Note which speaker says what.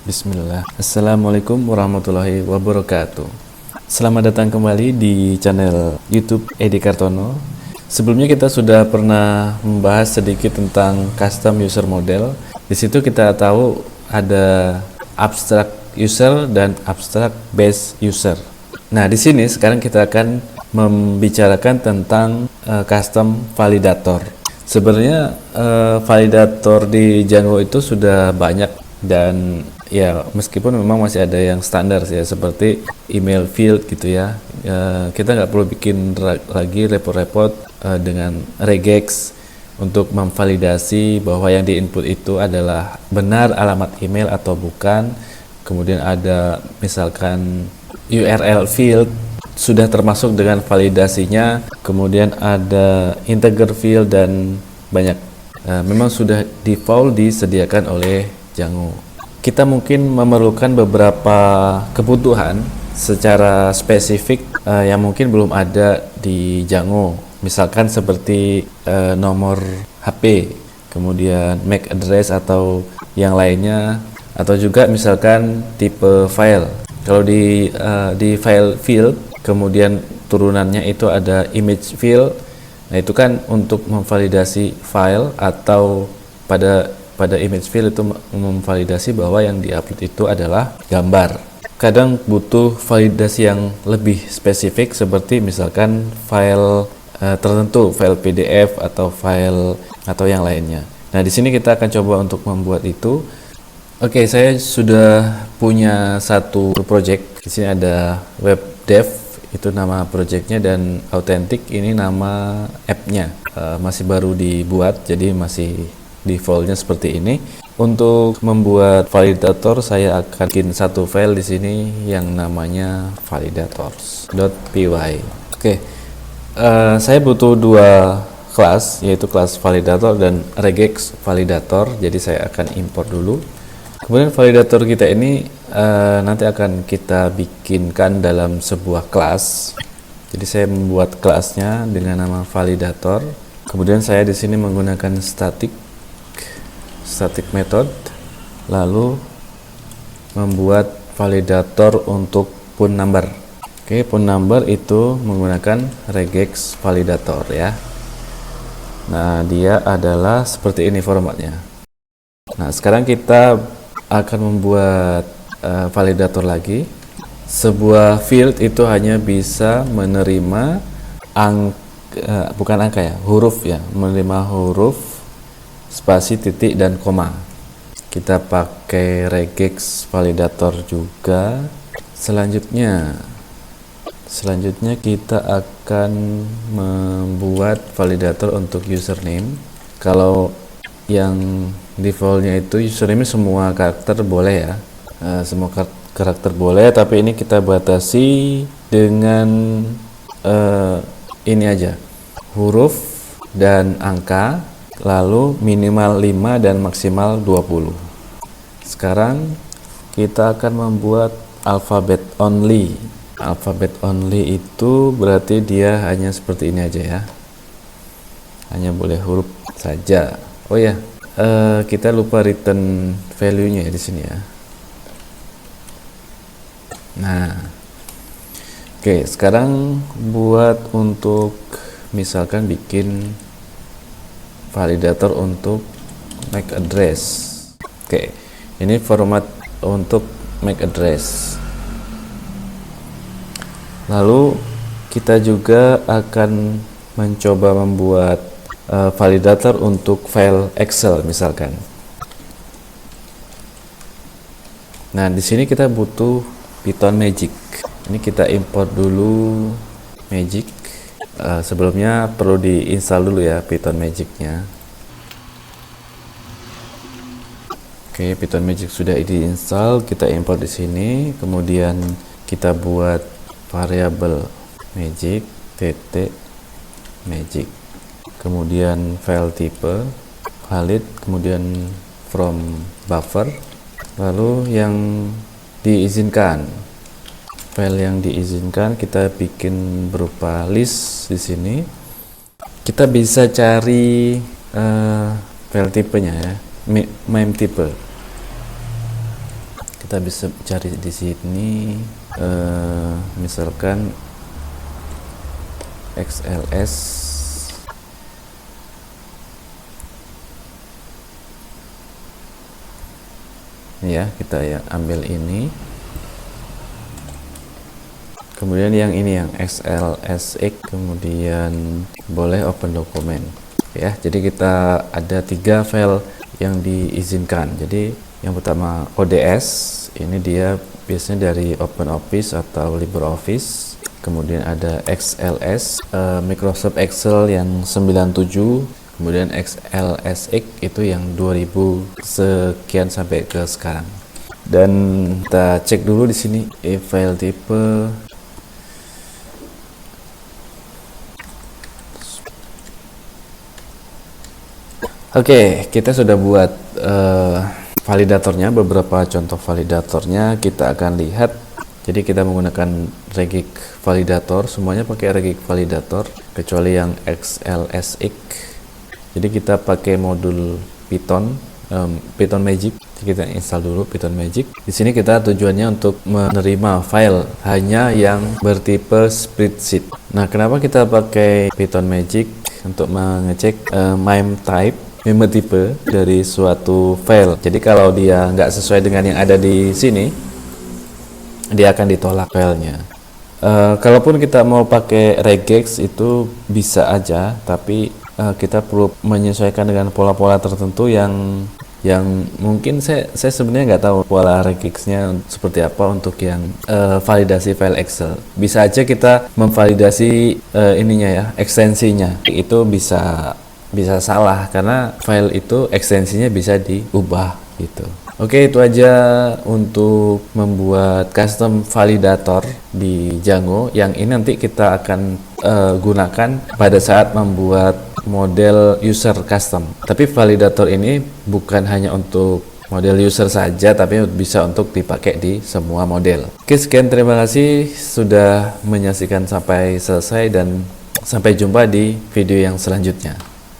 Speaker 1: Bismillah. Assalamualaikum warahmatullahi wabarakatuh. Selamat datang kembali di channel YouTube Edi Kartono. Sebelumnya kita sudah pernah membahas sedikit tentang custom user model. Di situ kita tahu ada abstract user dan abstract base user. Nah, di sini sekarang kita akan membicarakan tentang custom validator. Sebenarnya validator di Django itu sudah banyak, dan ya meskipun memang masih ada yang standar ya, seperti email field gitu ya. Kita nggak perlu bikin lagi repot-repot dengan regex untuk memvalidasi bahwa yang diinput itu adalah benar alamat email atau bukan. Kemudian ada misalkan URL field sudah termasuk dengan validasinya, kemudian ada integer field dan banyak. Memang sudah default disediakan oleh Django. Kita mungkin memerlukan beberapa kebutuhan secara spesifik yang mungkin belum ada di Django. Misalkan seperti nomor HP, kemudian MAC address atau yang lainnya, atau juga misalkan tipe file. Kalau di file field, kemudian turunannya itu ada image field. Nah, itu kan untuk memvalidasi file, atau pada image field itu memvalidasi bahwa yang diupload itu adalah gambar. Kadang butuh validasi yang lebih spesifik, seperti misalkan file tertentu, file PDF atau file atau yang lainnya. Nah, di sini kita akan coba untuk membuat itu. Oke, saya sudah punya satu project. Di sini ada web dev, itu nama projectnya, dan authentic ini nama app-nya. Masih baru dibuat, jadi masih defaultnya seperti ini. Untuk membuat validator, saya akan bikin satu file di sini yang namanya validators.py. Oke, saya butuh dua kelas, yaitu kelas validator dan regex validator. Jadi saya akan import dulu. Kemudian validator kita ini nanti akan kita bikinkan dalam sebuah kelas. Jadi saya membuat kelasnya dengan nama validator. Kemudian saya di sini menggunakan static method, lalu membuat validator untuk pun number. Oke, pun number itu menggunakan regex validator ya. Nah, dia adalah seperti ini formatnya. Nah, sekarang kita akan membuat validator lagi. Sebuah field itu hanya bisa menerima bukan angka ya, huruf ya, menerima huruf, spasi, titik, dan koma. Kita pakai regex validator juga. Selanjutnya kita akan membuat validator untuk username. Kalau yang defaultnya itu username semua karakter boleh ya, semua karakter boleh, tapi ini kita batasi dengan ini aja, huruf dan angka, lalu minimal 5 dan maksimal 20. Sekarang kita akan membuat alphabet only. Alphabet only itu berarti dia hanya seperti ini aja ya, hanya boleh huruf saja. Oh ya, kita lupa return value-nya ya di sini ya. Nah, oke, sekarang buat untuk misalkan bikin validator untuk MAC address. Oke, ini format untuk MAC address. Lalu kita juga akan mencoba membuat validator untuk file Excel misalkan. Nah, di sini kita butuh Python Magic. Ini kita import dulu Magic. Sebelumnya perlu diinstal dulu ya Python Magic-nya. Oke, Python Magic sudah diinstal, kita import di sini. Kemudian kita buat variabel magic tt magic, kemudian file type valid, kemudian from buffer. Lalu yang diizinkan, file yang diizinkan kita bikin berupa list di sini. Kita bisa cari file tipenya ya, meme type. Kita bisa cari di sini, misalkan XLS. Ya, kita ya ambil ini. Kemudian yang ini yang XLSX, kemudian boleh open dokumen. Ya, jadi kita ada 3 file yang diizinkan. Jadi yang pertama ODS, ini dia biasanya dari OpenOffice atau LibreOffice. Kemudian ada XLS, Microsoft Excel yang 97. Kemudian XLSX itu yang 2000 sekian sampai ke sekarang. Dan kita cek dulu di sini file tipe. Oke, kita sudah buat validatornya, beberapa contoh validatornya kita akan lihat. Jadi kita menggunakan regix validator, semuanya pakai regix validator kecuali yang XLSX. Jadi kita pakai modul Python, Python Magic. Kita install dulu Python Magic. Di sini kita tujuannya untuk menerima file hanya yang bertipe spreadsheet. Nah, kenapa kita pakai Python Magic? Untuk mengecek MIME type, member tipe dari suatu file. Jadi kalau dia nggak sesuai dengan yang ada di sini, dia akan ditolak filenya. Kalaupun kita mau pakai regex itu bisa aja, tapi kita perlu menyesuaikan dengan pola-pola tertentu yang mungkin saya sebenarnya nggak tahu pola regexnya seperti apa untuk yang validasi file Excel. Bisa aja kita memvalidasi ininya ya, ekstensinya. Itu bisa salah karena file itu ekstensinya bisa diubah gitu. Oke, itu aja untuk membuat custom validator di Django. Yang ini nanti kita akan gunakan pada saat membuat model user custom. Tapi validator ini bukan hanya untuk model user saja, tapi bisa untuk dipakai di semua model. Oke, sekian, terima kasih sudah menyaksikan sampai selesai dan sampai jumpa di video yang selanjutnya.